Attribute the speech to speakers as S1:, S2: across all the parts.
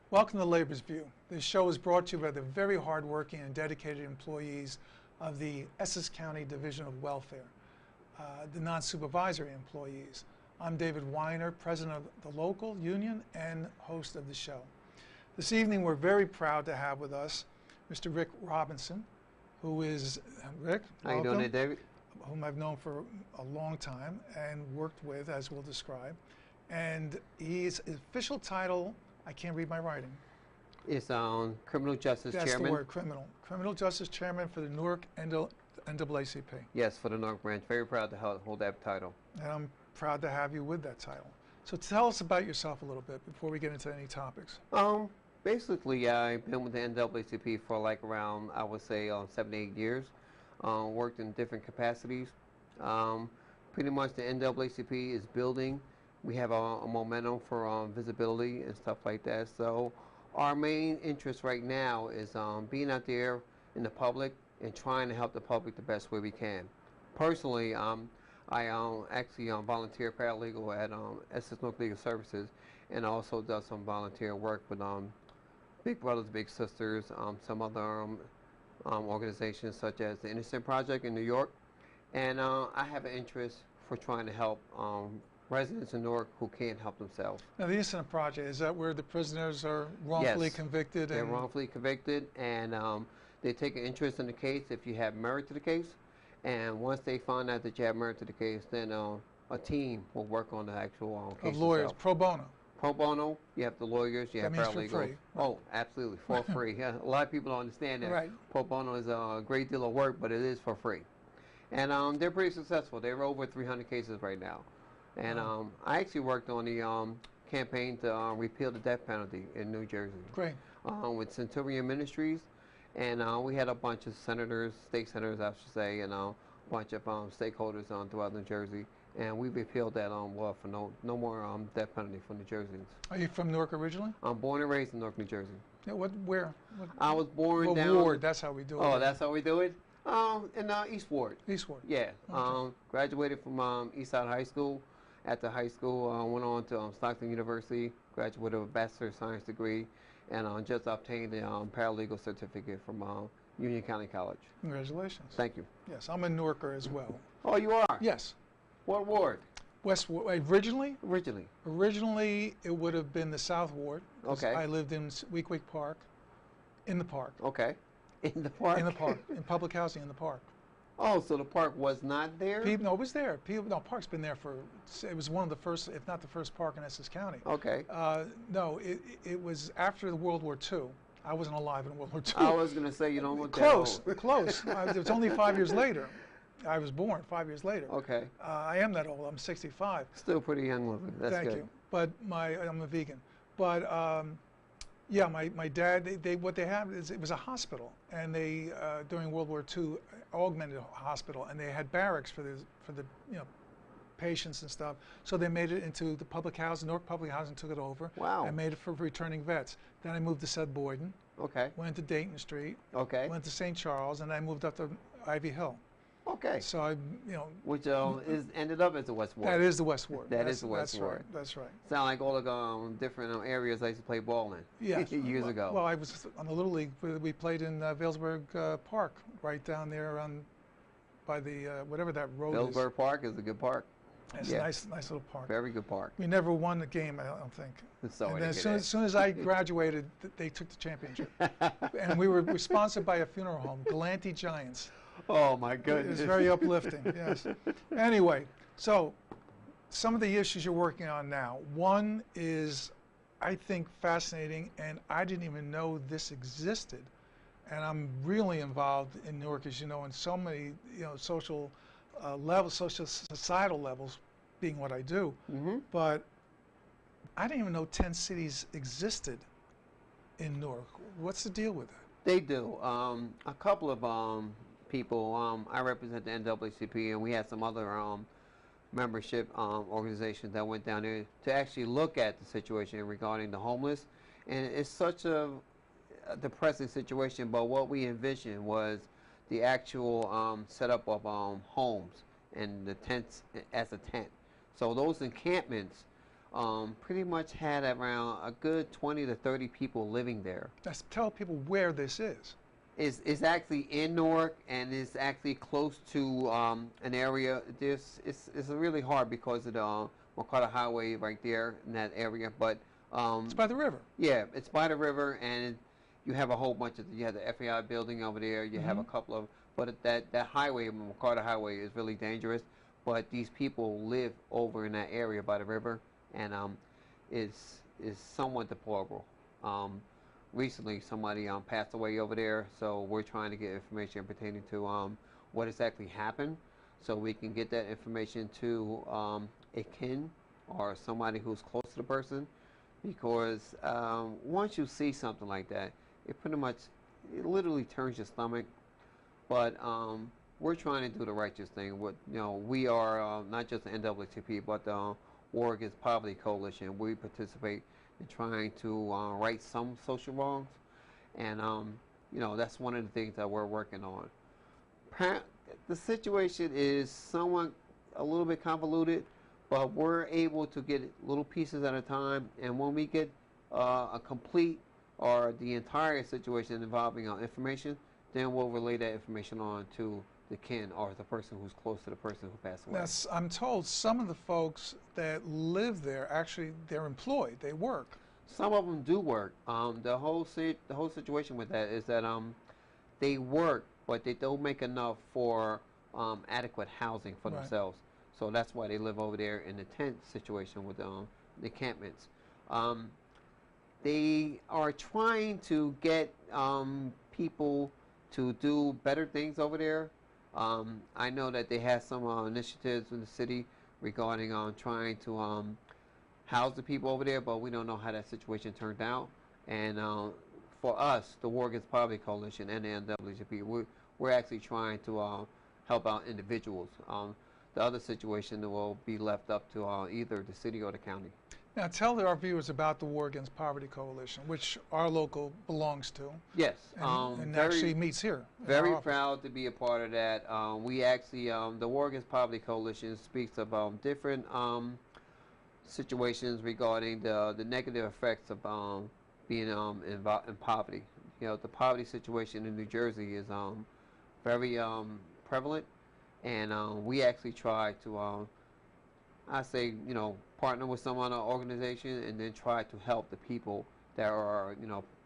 S1: Welcome to Labor's View. This show is brought to you by the very hardworking and dedicated employees of the Essex County Division of Welfare, the non-supervisory employees. I'm David Weiner, president of the local union and host of the show. This evening we're very proud to have with us Mr. Rick Robinson, who is, Rick,
S2: how you doing there, David?
S1: Whom I've known for a long time and worked with, as we'll describe. And his official title, I can't read my writing.
S2: It's Criminal Justice Chairman.
S1: That's the word, criminal. Criminal Justice Chairman for the Newark NAACP.
S2: Yes, for the Newark branch. Very proud to hold that title.
S1: And I'm proud to have you with that title. So tell us about yourself a little bit before we get into any topics.
S2: Basically, I've been with the NAACP for like around, I would say, 7 to 8 years. Worked in different capacities. Pretty much the NAACP is building. We have a momentum for visibility and stuff like that. So our main interest right now is being out there in the public and trying to help the public the best way we can. Personally, I actually volunteer paralegal at Essex Newark Legal Services, and also does some volunteer work with Big Brothers Big Sisters, some other organizations such as the Innocent Project in New York. And I have an interest for trying to help residents in Newark who can't help themselves.
S1: Now, the Innocent Project, is that where the prisoners are wrongfully convicted?
S2: They're wrongfully convicted, and they take an interest in the case if you have merit to the case. And once they find out that you have merit to the case, then a team will work on the actual case
S1: of lawyers,
S2: itself.
S1: pro bono.
S2: Pro bono, you have the lawyers, you have
S1: paralegals.
S2: For free. Oh, absolutely, for free. Yeah, a lot of people don't understand that.
S1: Right.
S2: Pro bono is a great deal of work, but it is for free. And they're pretty successful. They're over 300 cases right now. And I actually worked on the campaign to repeal the death penalty in New Jersey.
S1: Great.
S2: With Centurion Ministries. And we had a bunch of senators, state senators, I should say, and a bunch of stakeholders throughout New Jersey. And we repealed that law for no more death penalty for New Jerseyans.
S1: Are you from Newark originally?
S2: I'm born and raised in Newark, New Jersey.
S1: Yeah, where?
S2: I was born down...
S1: Ward, that's how we do it.
S2: Oh, that's how we do it? In East Ward.
S1: East Ward.
S2: Yeah.
S1: Okay.
S2: Graduated from Eastside High School. After high school, went on to Stockton University, graduated with a Bachelor of Science degree, and just obtained a paralegal certificate from Union County College.
S1: Congratulations.
S2: Thank you.
S1: Yes, I'm a Newarker as well.
S2: Oh, you are?
S1: Yes.
S2: What ward?
S1: West Ward. Originally?
S2: Originally.
S1: Originally, it would have been the South Ward.
S2: Okay.
S1: I lived in Week Park, in the park.
S2: Okay. In the park?
S1: In the park. In public housing in the park.
S2: Oh, so the park was not there?
S1: No, it was there. Park's been there for, it was one of the first, if not the first park in Essex County.
S2: Okay.
S1: No, it was after the World War II. I wasn't alive in World War II.
S2: I was going to say, you don't look
S1: close,
S2: that old.
S1: Close. It was only 5 years later. I was born 5 years later.
S2: Okay.
S1: I am that old. I'm 65.
S2: Still pretty young looking. That's
S1: Thank
S2: good.
S1: you. But I'm a vegan. But yeah, my dad, what they had is, it was a hospital, and they during World War II augmented a hospital, and they had barracks for the patients and stuff. So they made it into the public housing. Newark Public Housing took it over.
S2: Wow.
S1: And made it for returning vets. Then I moved to Sud Boyden.
S2: Okay.
S1: Went to Dayton Street.
S2: Okay.
S1: Went to St. Charles, and I moved up to Ivy Hill.
S2: Okay.
S1: So I,
S2: which ended up as the West Ward.
S1: That is the West Ward.
S2: That is the West Ward.
S1: That's right.
S2: Sound like all the different areas I used to play ball in.
S1: Yeah.
S2: Years ago.
S1: Well, I was on the Little League. We played in Vailsburg Park, right down there by the whatever that road is.
S2: Vailsburg Park is a good park.
S1: It's a nice little park.
S2: Very good park.
S1: We never won the game, I don't think.
S2: So
S1: and then as soon as I graduated, they took the championship. And we were sponsored by a funeral home, Galanti Giants.
S2: Oh my goodness.
S1: It was very uplifting, yes. Anyway, so some of the issues you're working on now. One is, I think, fascinating, and I didn't even know this existed. And I'm really involved in Newark, as you know, in so many social levels, societal levels, being what I do.
S2: Mm-hmm.
S1: But I didn't even know 10 cities existed in Newark. What's the deal with that?
S2: They do. A couple of people. I represent the NAACP, and we had some other membership organizations that went down there to actually look at the situation regarding the homeless. And it's such a depressing situation, but what we envisioned was the actual setup of homes and the tents as a tent. So those encampments pretty much had around a good 20 to 30 people living there.
S1: Let's tell people where this is.
S2: It's actually in Newark, and it's actually close to an area. It's really hard because of the McCarter Highway right there in that area. But
S1: It's by the river.
S2: yeah, it's by the river, and you have a whole bunch of, you have the FAI building over there. You have a couple of, but that highway, McCarter Highway, is really dangerous. But these people live over in that area by the river, and is somewhat deplorable. Recently, somebody passed away over there, so we're trying to get information pertaining to what exactly happened, so we can get that information to a kin or somebody who's close to the person, because once you see something like that, it pretty much, it literally turns your stomach. But we're trying to do the righteous thing. We are not just the NAACP, but the War Against Poverty Coalition. We participate in trying to right some social wrongs, and that's one of the things that we're working on. The situation is somewhat a little bit convoluted, but we're able to get little pieces at a time, and when we get a complete or the entire situation involving information, then we'll relay that information on to the kin or the person who's close to the person who passed away.
S1: Now, I'm told some of the folks that live there, actually, they're employed. They work.
S2: Some of them do work. The whole situation with that is that they work, but they don't make enough for adequate housing for themselves. So that's why they live over there in the tent situation with the encampments. They are trying to get people to do better things over there. I know that they have some initiatives in the city regarding trying to house the people over there, but we don't know how that situation turned out. And for us, the War Against Poverty Coalition and the NAACP, we're actually trying to help out individuals. The other situation will be left up to either the city or the county.
S1: Now, tell our viewers about the War Against Poverty Coalition, which our local belongs to.
S2: Yes.
S1: And actually meets here.
S2: Very proud to be a part of that. We actually, the War Against Poverty Coalition speaks about different situations regarding the negative effects of being in poverty. The poverty situation in New Jersey is very prevalent, and we actually try to, I say, partner with some other organization and then try to help the people that are,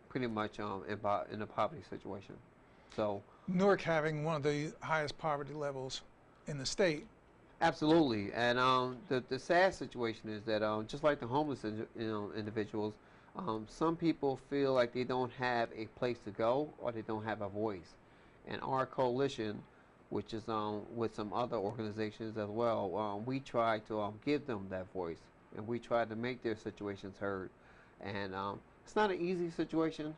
S2: pretty much in a poverty situation. So
S1: Newark having one of the highest poverty levels in the state.
S2: Absolutely, and the sad situation is that just like the homeless, individuals, some people feel like they don't have a place to go or they don't have a voice, and our coalition, which is with some other organizations as well, we try to give them that voice, and we try to make their situations heard. And it's not an easy situation,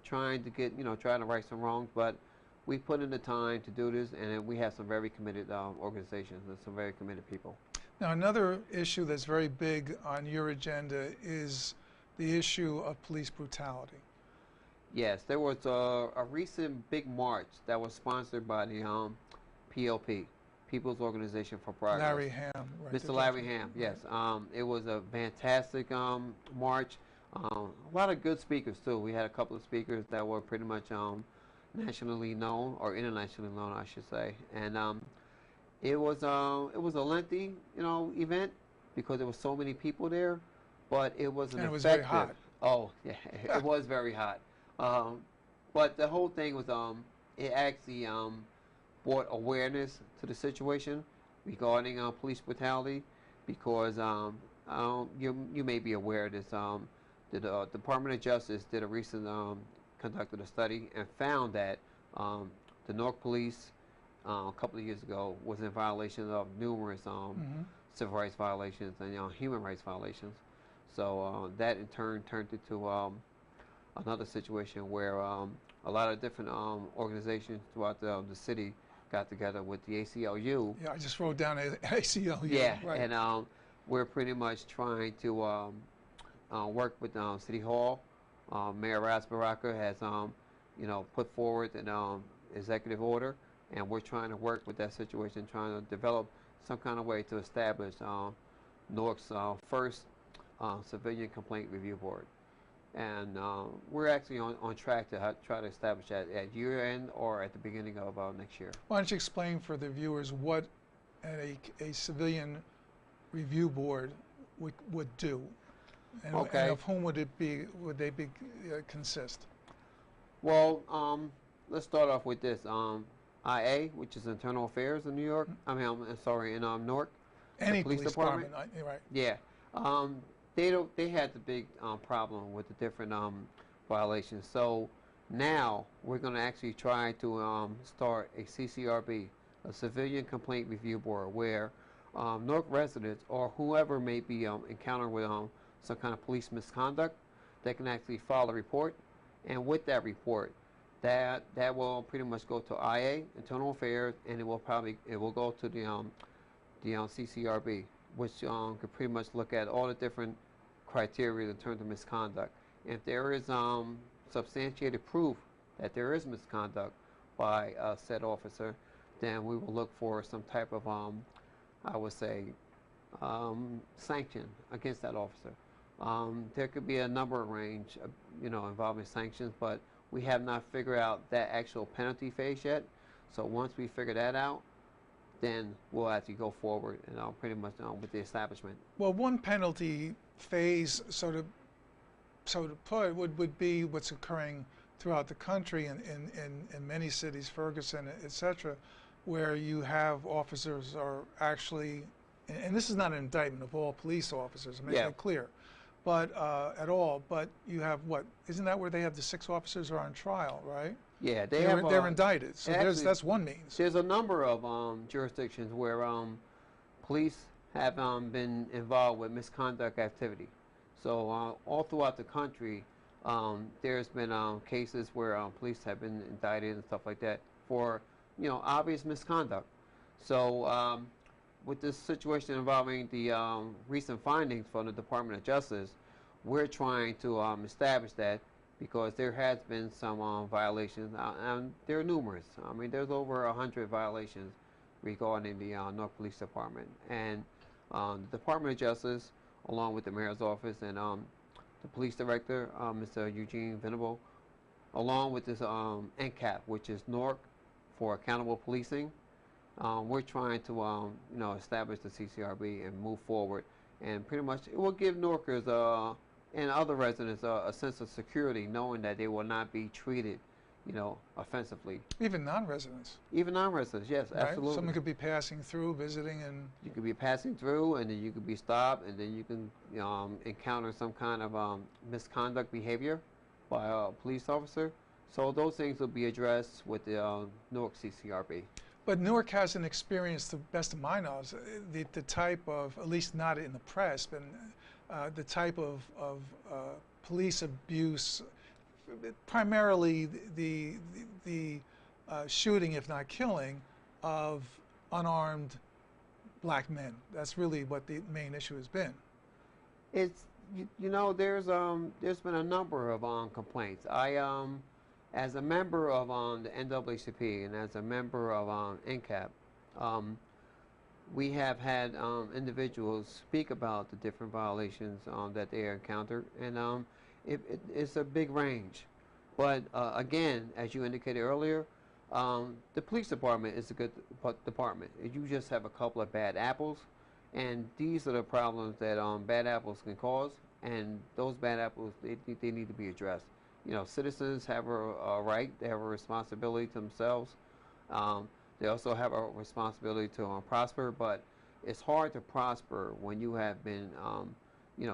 S2: trying to right some wrongs, but we put in the time to do this, and we have some very committed organizations and some very committed people.
S1: Now, another issue that's very big on your agenda is the issue of police brutality.
S2: Yes, there was a recent big march that was sponsored by the POP, People's Organization for Progress.
S1: Larry Ham. Right,
S2: Mr. Larry Ham, yes. It was a fantastic march. A lot of good speakers, too. We had a couple of speakers that were pretty much nationally known, or internationally known, I should say. And it was a lengthy, event because there were so many people there, but it was an effective.
S1: It was very hot.
S2: Oh, yeah, it was very hot. But the whole thing was, it actually brought awareness to the situation regarding police brutality, because you may be aware of this. The Department of Justice did a recent conducted a study and found that the Newark Police a couple of years ago was in violation of numerous civil rights violations and human rights violations. So that in turn turned into another situation where a lot of different organizations throughout the city got together with the ACLU.
S1: Yeah, I just wrote down ACLU.
S2: Yeah,
S1: right.
S2: and we're pretty much trying to work with City Hall. Mayor Ras Baraka has, put forward an executive order, and we're trying to work with that situation, trying to develop some kind of way to establish Newark's first Civilian Complaint Review Board. And we're actually on track to try to establish that at year end or at the beginning of next year.
S1: Why don't you explain for the viewers what a civilian review board would do, and,
S2: Okay.
S1: and of whom would it be? Would they be consist?
S2: Well, let's start off with this. IA, which is Internal Affairs in New York. I mean, I'm sorry, in Newark.
S1: Any
S2: police department.
S1: right?
S2: Yeah. They had the big problem with the different violations. So now we're going to actually try to start a CCRB, a Civilian Complaint Review Board, where Newark residents or whoever may be encountered with some kind of police misconduct, they can actually file a report, and with that report, that will pretty much go to IA, Internal Affairs, and it will go to the CCRB, which could pretty much look at all the different criteria in terms of misconduct. If there is substantiated proof that there is misconduct by a said officer, then we will look for some type of, I would say, sanction against that officer. There could be a number of range, involving sanctions, but we have not figured out that actual penalty phase yet. So once we figure that out, then we'll actually go forward and pretty much with the establishment.
S1: Well, one penalty phase, so to put, would be what's occurring throughout the country in many cities, Ferguson, etc., where you have officers are actually, and this is not an indictment of all police officers, make that clear, but at all. But you have what? Isn't that where they have the 6 officers are on trial, right?
S2: Yeah,
S1: they're indicted. So
S2: actually,
S1: that's one means.
S2: There's a number of jurisdictions where police have been involved with misconduct activity. So all throughout the country, there's been cases where police have been indicted and stuff like that for obvious misconduct. So with this situation involving the recent findings from the Department of Justice, we're trying to establish that, because there has been some violations, and there are numerous. I mean, there's over 100 violations regarding the Newark Police Department. And the Department of Justice, along with the Mayor's Office and the Police Director, Mr. Eugene Venable, along with this NCAP, which is Newark for Accountable Policing, we're trying to establish the CCRB and move forward. And pretty much it will give Newarkers and other residents a sense of security, knowing that they will not be treated, offensively.
S1: Even non-residents.
S2: Even non-residents, yes,
S1: right?
S2: absolutely.
S1: Someone could be passing through, visiting, and
S2: you could be passing through, and then you could be stopped, and then you can encounter some kind of misconduct behavior by a police officer. So those things will be addressed with the Newark CCRB.
S1: But Newark hasn't experienced, to the best of my knowledge, the type of, at least not in the press, but the type of police abuse, primarily the shooting, if not killing, of unarmed black men. That's really what the main issue has been.
S2: It's there's been a number of complaints. As a member of the NAACP and as a member of NCAP, we have had individuals speak about the different violations that they encountered, and it's a big range. But again, as you indicated earlier, the police department is a good department. You just have a couple of bad apples, and these are the problems that bad apples can cause, and those bad apples, they need to be addressed. Citizens have a right, they have a responsibility to themselves. They also have a responsibility to prosper, but it's hard to prosper when you have been,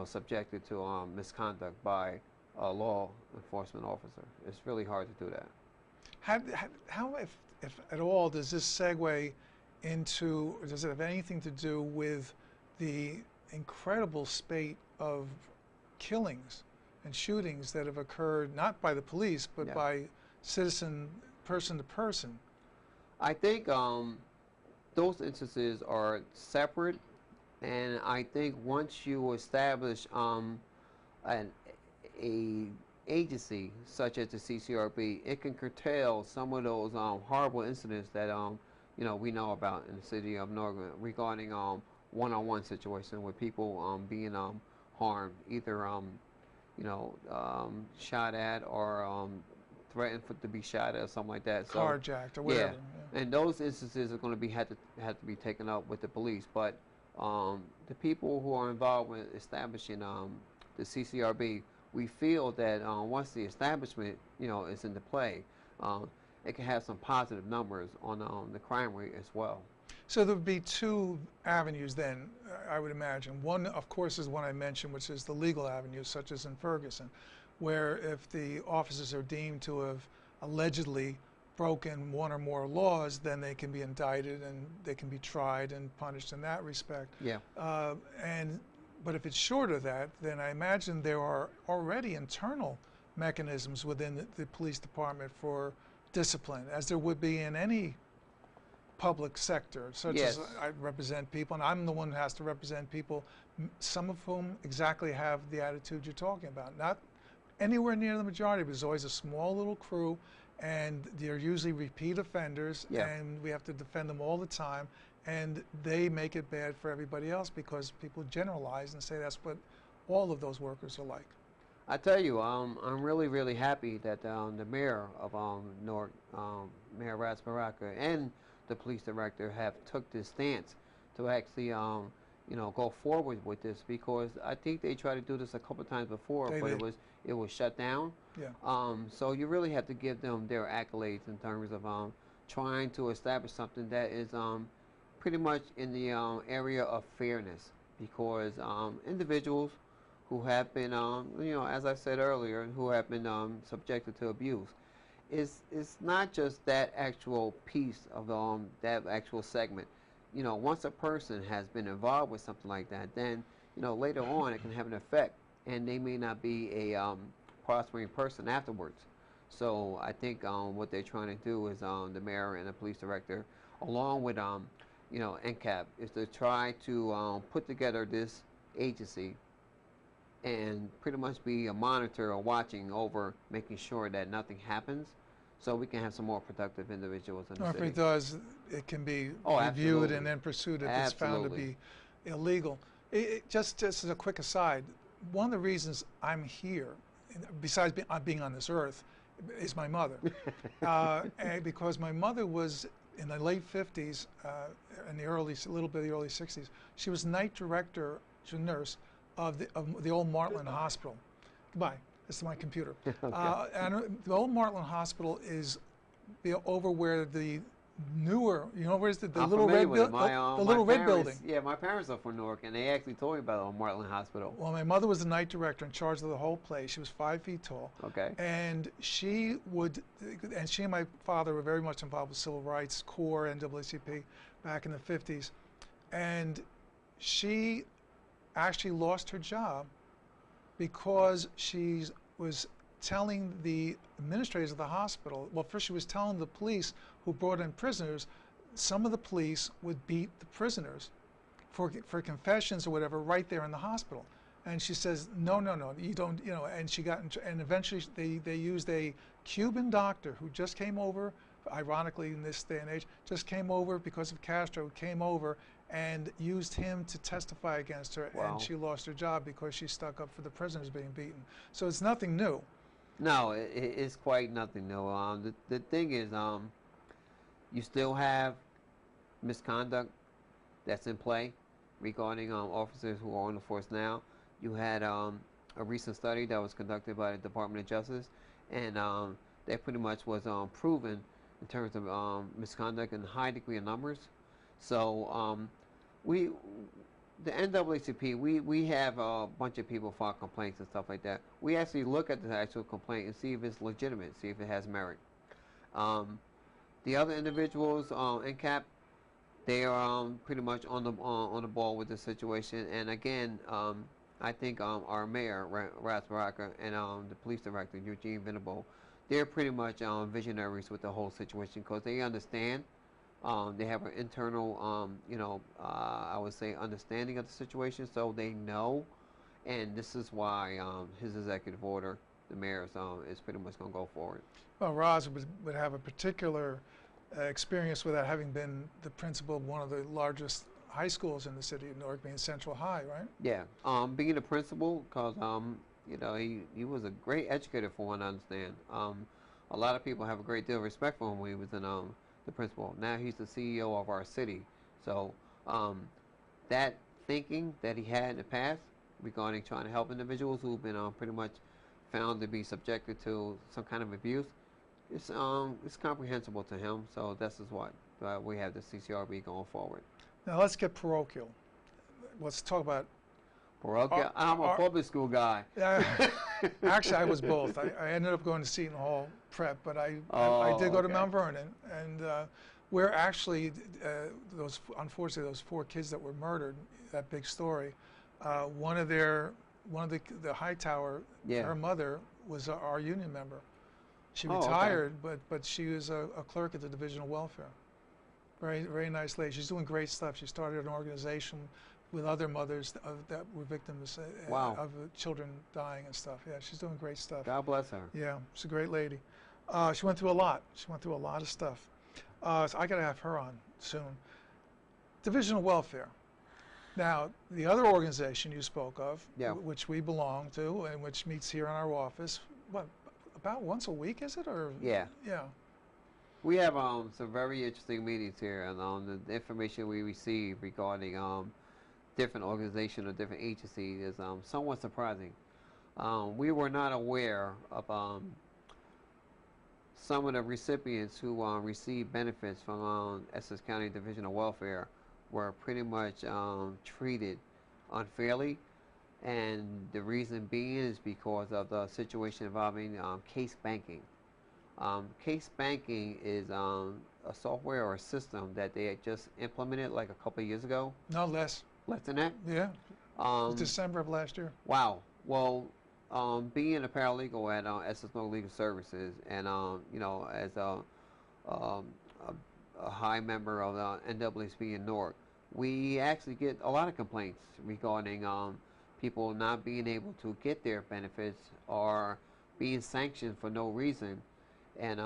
S2: subjected to misconduct by a law enforcement officer. It's really hard to do that.
S1: How if at all, does this segue into, or does it have anything to do with the incredible spate of killings and shootings that have occurred, not by the police, but by citizen, person to person?
S2: I think those instances are separate, and I think once you establish an agency such as the CCRB, it can curtail some of those horrible incidents that we know about in the city of Newark regarding one-on-one situation with people being harmed, either shot at or threatened to be shot at or something like that. So
S1: Carjacked or whatever.
S2: yeah, and those instances are going to have to be taken up with the police. But the people who are involved with establishing the CCRB, we feel that once the establishment is into play, it can have some positive numbers on the crime rate as well.
S1: So there would be two avenues then, I would imagine. One, of course, is one I mentioned, which is the legal avenue, such as in Ferguson, where if the officers are deemed to have allegedly broken one or more laws, then they can be indicted and they can be tried and punished in that respect.
S2: Yeah.
S1: But if it's short of that, then I imagine there are already internal mechanisms within the police department for discipline, as there would be in any public sector, such
S2: Yes.
S1: as I represent people, and I'm the one who has to represent people, some of whom exactly have the attitude you're talking about. Not anywhere near the majority, but there's always a small little crew, and they're usually repeat offenders,
S2: Yeah.
S1: and we have to defend them all the time, and they make it bad for everybody else because people generalize and say that's what all of those workers are like.
S2: I tell you, I'm really, really happy that the mayor of Newark, Mayor Baraka, and the police director have took this stance to actually, go forward with this, because I think they tried to do this a couple of times before, but it was shut down.
S1: Yeah.
S2: So you really have to give them their accolades in terms of trying to establish something that is pretty much in the area of fairness, because individuals who have been, as I said earlier, who have been subjected to abuse, it's not just that actual piece of that actual segment. Once a person has been involved with something like that, then later on it can have an effect, and they may not be a prospering person afterwards. So I think what they're trying to do is the mayor and the police director, along with NCAP, is to try to put together this agency and pretty much be a monitor or watching over, making sure that nothing happens, so we can have some more productive individuals in the city.
S1: If it does, it can be
S2: Oh,
S1: reviewed
S2: absolutely.
S1: and then pursued if it's found to be illegal. Just as a quick aside, one of the reasons I'm here, besides being on this earth, is my mother. And because my mother was in the late 50s, in the early 60s, she was night director, she was a nurse, of the old Martland Hospital. Goodbye, this is my computer.
S2: Okay.
S1: And the old Martland Hospital is over where the newer, where's the little red building? The little red building.
S2: Yeah, my parents are from Newark, and they actually told me about old Martland Hospital.
S1: Well, my mother was the night director in charge of the whole place. She was 5 feet tall.
S2: Okay.
S1: And she and my father were very much involved with civil rights, CORE, NAACP, back in the 50s. And she actually lost her job because she was telling the administrators of the hospital, well, first she was telling the police who brought in prisoners, some of the police would beat the prisoners for confessions or whatever right there in the hospital. And she says, no, you don't, and she got, and eventually they used a Cuban doctor who just came over, ironically in this day and age, just came over because of Castro, came over and used him to testify against her.
S2: Wow.
S1: And she lost her job because she stuck up for the prisoners being beaten. So it's nothing new.
S2: No, it's quite nothing new. The thing is, you still have misconduct that's in play regarding officers who are on the force now. You had a recent study that was conducted by the Department of Justice, and that pretty much was proven in terms of misconduct in a high degree of numbers. So the NAACP, we have a bunch of people file complaints and stuff like that. We actually look at the actual complaint and see if it's legitimate, see if it has merit. The other individuals in CAP, they are pretty much on the ball with the situation. And again, I think our mayor, Baraka, and the police director, Eugene Venable, they're pretty much visionaries with the whole situation, because they understand. They have an internal, I would say, understanding of the situation, so they know. And this is why his executive order, the mayor's, is pretty much going to go forward.
S1: Well, Roz would have a particular experience with that, having been the principal of one of the largest high schools in the city of Newark, being Central High, right?
S2: Yeah. Being a principal, because you know, he was a great educator, for one, I understand. A lot of people have a great deal of respect for him when he was in the principal. Now he's the CEO of our city. So that thinking that he had in the past regarding trying to help individuals who've been pretty much found to be subjected to some kind of abuse, it's comprehensible to him. So this is what we have the CCRB going forward.
S1: Now let's get parochial. Let's talk about
S2: Parochial. I'm a public school guy.
S1: Actually, I was both. I ended up going to Seton Hall Prep, but I did go to Mount Vernon, and where actually unfortunately those 4 kids that were murdered, that big story, one of the Hightower, her mother was our union member. She retired, but she was a clerk at the Division of Welfare. Very, very nice lady. She's doing great stuff. She started an organization with other mothers that were victims of children dying and stuff. Yeah, she's doing great stuff.
S2: God bless her.
S1: Yeah, she's a great lady. She went through a lot. She went through a lot of stuff. So I got to have her on soon. Division of Welfare. Now, the other organization you spoke of, which we belong to, and which meets here in our office, what, about once a week, is it? Or
S2: yeah.
S1: Yeah.
S2: We have some very interesting meetings here, and the information we receive regarding different organizations or different agencies is somewhat surprising. We were not aware of some of the recipients who received benefits from Essex County Division of Welfare were pretty much treated unfairly, and the reason being is because of the situation involving case banking. Case banking is a software or a system that they had just implemented like a couple of years ago.
S1: No, less.
S2: Less than that?
S1: Yeah. December of last year.
S2: Wow. Well, being a paralegal at Essex Legal Services, and you know, as a high member of the NAACP in Newark, we actually get a lot of complaints regarding people not being able to get their benefits or being sanctioned for no reason. And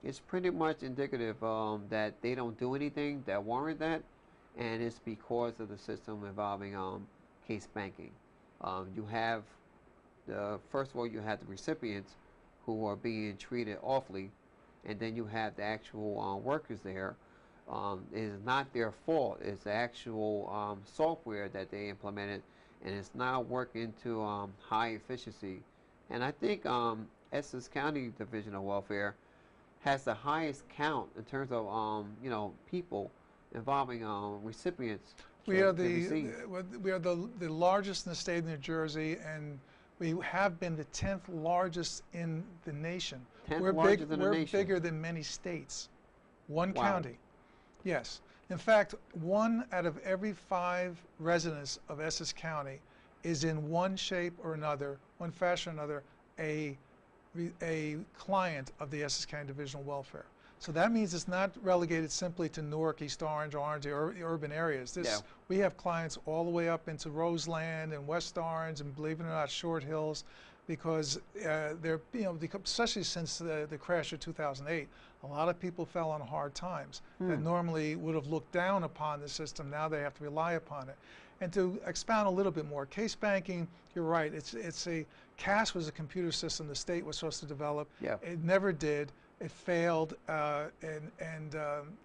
S2: it's pretty much indicative that they don't do anything that warrant that, and it's because of the system involving case banking. You have first of all, you have the recipients who are being treated awfully, and then you have the actual workers there. It is not their fault. It's the actual software that they implemented, and it's now working to high efficiency. And I think Essex County Division of Welfare has the highest count in terms of you know, people involving recipients.
S1: We are the largest in the state of New Jersey, and we have been the 10th largest in the nation.
S2: 10th largest in the nation.
S1: We're bigger than many states. One county. Yes. In fact, 1 out of every 5 residents of Essex County is in one shape or another, one fashion or another, a client of the Essex County Division of Welfare. So that means it's not relegated simply to Newark, East Orange, the urban areas. We have clients all the way up into Roseland and West Orange, and believe it or not, Short Hills, because they're, you know, especially since the crash of 2008, a lot of people fell on hard times that normally would have looked down upon the system. Now they have to rely upon it. And to expound a little bit more, case banking, you're right. CAS was a computer system the state was supposed to develop. It never did. It failed, and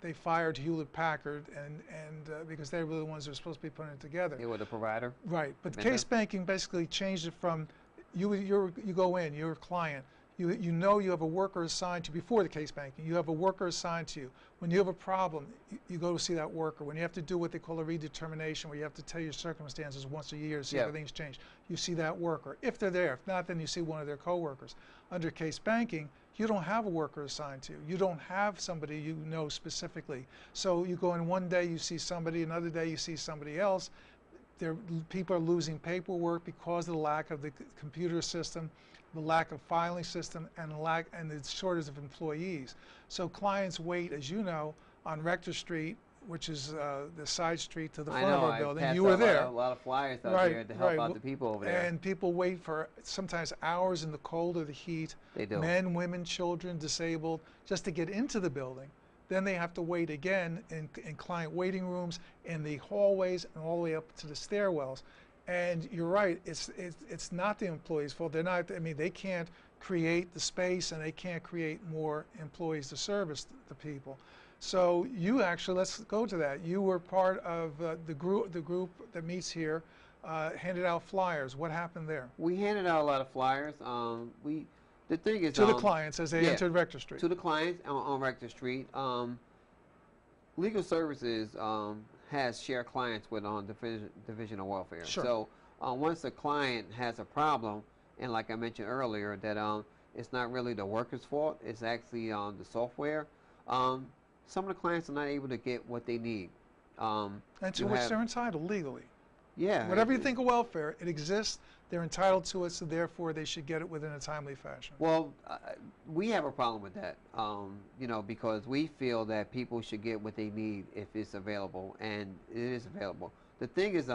S1: they fired Hewlett-Packard, and because they were the ones who were supposed to be putting it together.
S2: They were the provider.
S1: Right, but case banking basically changed it from you go in, you're a client. You know you have a worker assigned to you before the case banking. You have a worker assigned to you. When you have a problem, you go to see that worker. When you have to do what they call a redetermination, where you have to tell your circumstances once a year to see if everything's changed, you see that worker. If they're there, if not, then you see one of their coworkers. Under case banking, you don't have a worker assigned to you. You don't have somebody you know specifically. So you go in one day, you see somebody, another day you see somebody else. People are losing paperwork because of the lack of the computer system, the lack of filing system, and the shortage of employees. So clients wait, as you know, on Rector Street, which is the side street to the front of our building. You were there.
S2: A lot of flyers out there to help out the people over there.
S1: And people wait for sometimes hours in the cold or the heat.
S2: They do.
S1: Men, women, children, disabled, just to get into the building. then they have to wait again in client waiting rooms, in the hallways, and all the way up to the stairwells. And you're right, it's not the employees' fault. They're not, I mean, they can't create the space and they can't create more employees to service the people. So you actually, let's go to that. You were part of the group that meets here, handed out flyers. What happened there?
S2: We handed out a lot of flyers. The thing is
S1: to the clients as they entered Rector Street.
S2: To the clients on Rector Street. Legal Services has shared clients with Division of Welfare.
S1: Sure.
S2: So once a client has a problem, and like I mentioned earlier, that it's not really the worker's fault, it's actually the software. Some of the clients are not able to get what they need.
S1: And to which they're entitled legally.
S2: Yeah.
S1: Whatever you think of welfare, it exists. They're entitled to it, so therefore they should get it within a timely fashion.
S2: Well, we have a problem with that, you know, because we feel that people should get what they need if it's available, and it is available. The thing is,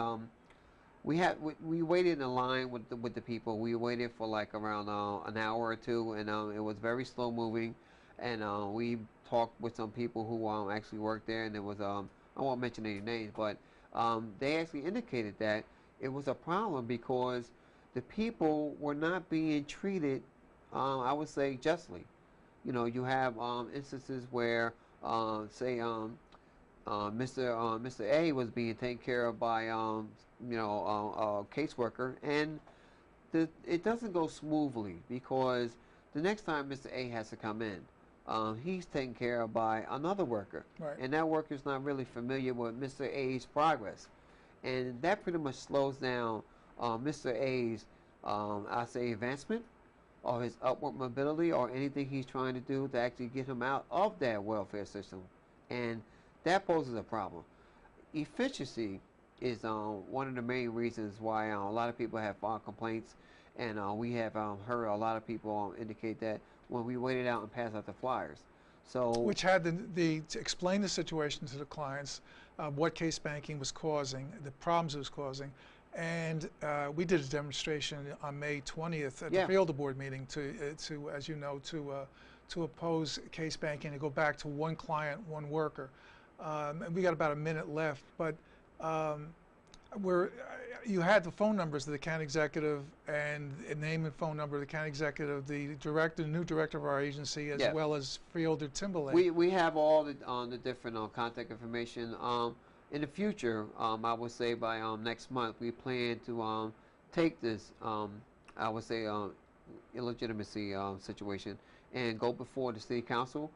S2: we waited in a line with the people. We waited for like around an hour or two, and it was very slow moving. And we talked with some people who actually worked there, and it was I won't mention any names, but they actually indicated that it was a problem because the people were not being treated, I would say, justly. You know, you have instances where, say, Mr. A was being taken care of by, you know, a caseworker, and it doesn't go smoothly because the next time Mr. A has to come in, he's taken care of by another worker,
S1: right.
S2: And that worker's not really familiar with Mr. A's progress, and that pretty much slows down Mr. A's, I say, advancement, or his upward mobility, or anything he's trying to do to actually get him out of that welfare system, and that poses a problem. Efficiency is one of the main reasons why a lot of people have filed complaints, and we have heard a lot of people indicate that when we waited out and passed out the flyers. So,
S1: which had to explain the situation to the clients, what case banking was causing, the problems it was causing, and we did a demonstration on May 20th at the Field Board meeting to as you know, to oppose case banking and go back to one client, one worker. And we got about a minute left, but you had the phone numbers of the county executive and a name and phone number of the county executive, the new director of our agency, as well as Fielder Timberlake.
S2: We have all the different contact information. In the future, I would say by next month, we plan to take this, I would say, illegitimacy situation and go before the city council.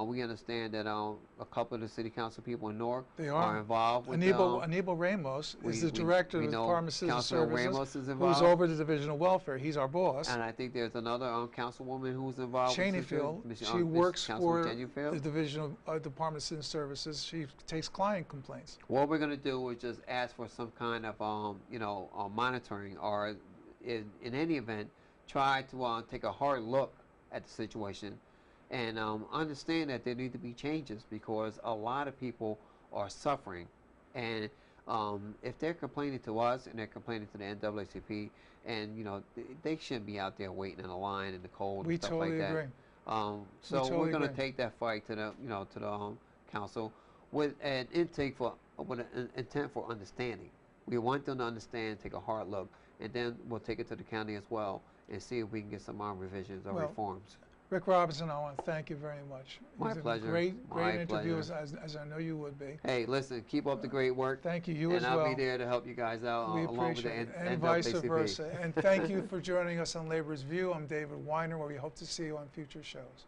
S2: We understand that a couple of the city council people in Newark are involved with
S1: Aníbal Ramos is the director of the Department of Citizen Services, who's over the Division of Welfare. He's our boss.
S2: And I think there's another councilwoman who's involved.
S1: Cheneyfield. She works for the Division of Department of Citizen Services. She takes client complaints.
S2: What we're going to do is just ask for some kind of you know, monitoring, or in any event, try to take a hard look at the situation. And understand that there need to be changes because a lot of people are suffering. And if they're complaining to us and they're complaining to the NAACP, and you know, they shouldn't be out there waiting in a line in the cold and stuff like that. We totally agree. So we're going to take that fight to the council with an intent for understanding. We want them to understand, take a hard look, and then we'll take it to the county as well and see if we can get some revisions or reforms.
S1: Rick Robinson, I want to thank you very much.
S2: My pleasure.
S1: Great interview, as I know you would be.
S2: Hey, listen, keep up the great work.
S1: Thank you. You as well.
S2: And I'll be there to help you guys out along with the NAACP.
S1: And vice versa. And thank you for joining us on Labor's View. I'm David Weiner, where we hope to see you on future shows.